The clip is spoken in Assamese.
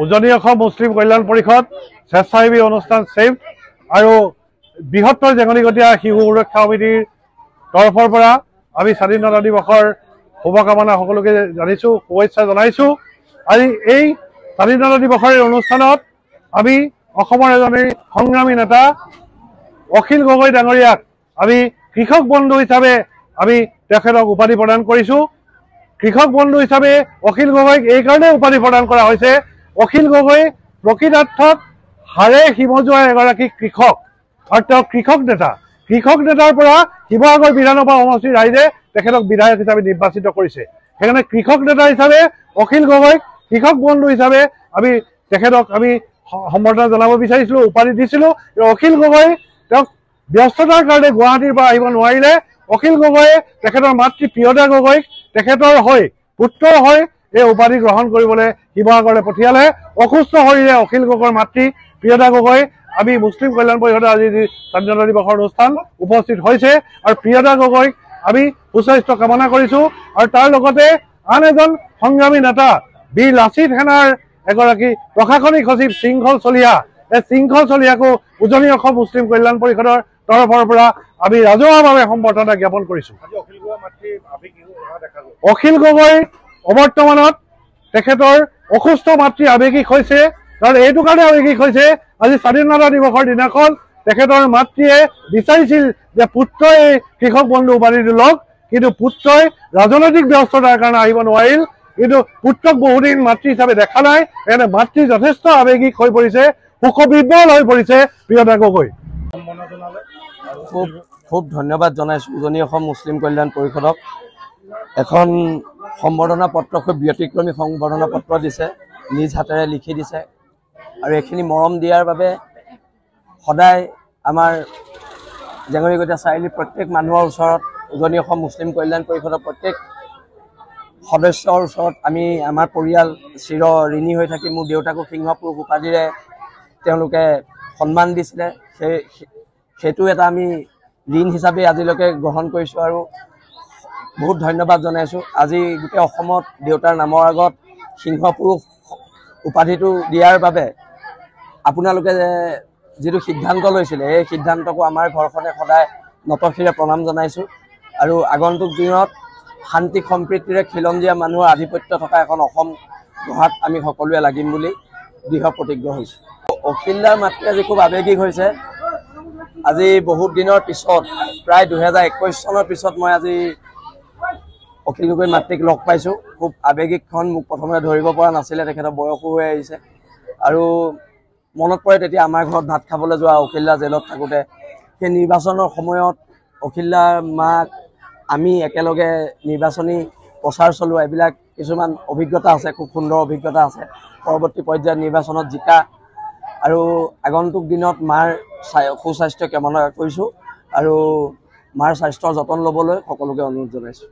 উজনি অসম মুছলিম কল্যাণ পৰিষদ স্বেচ্ছাসেৱী অনুষ্ঠান ছেভ আৰু বৃহত্তৰ জেঙনিকটীয়া শিশু সুৰক্ষা সমিতিৰ তৰফৰ পৰা আমি স্বাধীনতা দিৱসৰ শুভকামনা সকলোকে জানিছোঁ, শুভেচ্ছা জনাইছোঁ। আজি এই স্বাধীনতা দিৱসৰ অনুষ্ঠানত আমি অসমৰ এজনী সংগ্ৰামী নেতা অখিল গগৈ ডাঙৰীয়াক আমি কৃষক বন্ধু হিচাপে আমি তেখেতক উপাধি প্ৰদান কৰিছোঁ। কৃষক বন্ধু হিচাপে অখিল গগৈক এইকাৰণে উপাধি প্ৰদান কৰা হৈছে, অখিল গগৈ প্ৰকৃতাৰ্থত হাড়ে সিমজোৱা এগৰাকী কৃষক আৰু তেওঁ কৃষক নেতাৰ পৰা শিৱসাগৰ বিধানসভা সমষ্টিৰ ৰাইজে তেখেতক বিধায়ক হিচাপে নিৰ্বাচিত কৰিছে। সেইকাৰণে কৃষক নেতা হিচাপে অখিল গগৈক কৃষক বন্ধু হিচাপে আমি তেখেতক আমি সম্বৰ্ধনা জনাব বিচাৰিছিলোঁ, উপাধি দিছিলোঁ। অখিল গগৈ তেওঁক ব্যস্ততাৰ কাৰণে গুৱাহাটীৰ পৰা আহিব নোৱাৰিলে। অখিল গগৈয়ে তেখেতৰ মাতৃ প্ৰিয়দা গগৈক তেখেতৰ হৈ পুত্ৰৰ হৈ এই উপাধি গ্ৰহণ কৰিবলৈ শিৱসাগৰলৈ পঠিয়ালে। অসুস্থ শৰীৰে অখিল গগৈৰ মাতৃ প্ৰিয়দা গগৈ আমি মুছলিম কল্যাণ পৰিষদৰ আজি স্বাধীনতা দিৱসৰ অনুষ্ঠান উপস্থিত হৈছে আৰু প্ৰিয়দা গগৈক আমি সুস্বাস্থ্য কামনা কৰিছোঁ। আৰু তাৰ লগতে আন এজন সংগ্ৰামী নেতা বীৰ লাচিত সেনাৰ এগৰাকী প্ৰশাসনিক সচিব শৃংখল চলিহা, এই শৃংখল চলিহাকো উজনি অসম মুছলিম কল্যাণ পৰিষদৰ তৰফৰ পৰা আমি ৰাজহুৱাভাৱে সম্বৰ্ধনা জ্ঞাপন কৰিছোঁ। অখিল গগৈ অৱৰ্তমানত তেখেতৰ অসুস্থ মাতৃ আৱেগিক হৈছে, কাৰণ এইটো কাৰণে আৱেগিক হৈছে আজি স্বাধীনতা দিৱসৰ দিনাখন তেখেতৰ মাতৃয়ে বিচাৰিছিল যে পুত্ৰই কৃষক বন্ধু উপাধিটো লওক, কিন্তু পুত্ৰই ৰাজনৈতিক ব্যস্ততাৰ কাৰণে আহিব নোৱাৰিল। কিন্তু পুত্ৰক বহুদিন মাতৃ হিচাপে দেখা নাই, সেইকাৰণে মাতৃ যথেষ্ট আৱেগিক হৈ পৰিছে, শোকবিহ্বল হৈ পৰিছে প্ৰিয়দা গগৈ। খুব ধন্যবাদ জনাইছোঁ উজনি অসম মুছলিম কল্যাণ পৰিষদক। এখন সম্বৰ্ধনা পত্ৰ, খুব ব্যতিক্ৰমী সম্বৰ্ধনা পত্ৰ দিছে, নিজ হাতেৰে লিখি দিছে আৰু এইখিনি মৰম দিয়াৰ বাবে সদায় আমাৰ জেঙনিকটীয়া চাৰিআলিৰ প্ৰত্যেক মানুহৰ ওচৰত, উজনি অসম মুছলিম কল্যাণ পৰিষদৰ প্ৰত্যেক সদস্যৰ ওচৰত আমি আমাৰ পৰিয়াল চিৰ ঋণী হৈ থাকি, মোৰ দেউতাকো সিংহপুৰুষ উপাধিৰে তেওঁলোকে সন্মান দিছিলে, সেইটো এটা আমি ঋণ হিচাপে আজিলৈকে গ্ৰহণ কৰিছোঁ আৰু বহুত ধন্যবাদ জনাইছোঁ। আজি গোটেই অসমত দেউতাৰ নামৰ আগত সিংহপুৰুষ উপাধিটো দিয়াৰ বাবে আপোনালোকে যিটো সিদ্ধান্ত লৈছিলে, এই সিদ্ধান্তকো আমাৰ ঘৰখনে সদায় নতশিৰে প্ৰণাম জনাইছোঁ আৰু আগন্তুক দিনত শান্তি সম্প্ৰীতিৰে খিলঞ্জীয়া মানুহৰ আধিপত্য থকা এখন অসম গঢ়াত আমি সকলোৱে লাগিম বুলি দৃঢ় প্ৰতিজ্ঞ হৈছোঁ। অখিলদাৰ মাতৃ আজি খুব আৱেগিক হৈছে। আজি বহুত দিনৰ পিছত, প্ৰায় 2021 চনৰ পিছত মই আজি অখিল গগৈ মাতৃক লগ পাইছোঁ। খুব আৱেগিকখন মোক প্ৰথমে ধৰিব পৰা নাছিলে, তেখেতৰ বয়সো হৈ আহিছে আৰু মনত পৰে তেতিয়া আমাৰ ঘৰত ভাত খাবলৈ যোৱা অখিলদা জেলত থাকোঁতে, সেই নিৰ্বাচনৰ সময়ত অখিলদাৰ মাক আমি একেলগে নিৰ্বাচনী প্ৰচাৰ চলোৱা, এইবিলাক কিছুমান অভিজ্ঞতা আছে, খুব সুন্দৰ অভিজ্ঞতা আছে। পৰৱৰ্তী পৰ্যায়ত নিৰ্বাচনত জিকা আৰু আগন্তুক দিনত মাৰ সুস্বাস্থ্য কামনা কৰিছোঁ আৰু মাৰ স্বাস্থ্যৰ যতন ল'বলৈ সকলোকে অনুৰোধ জনাইছোঁ।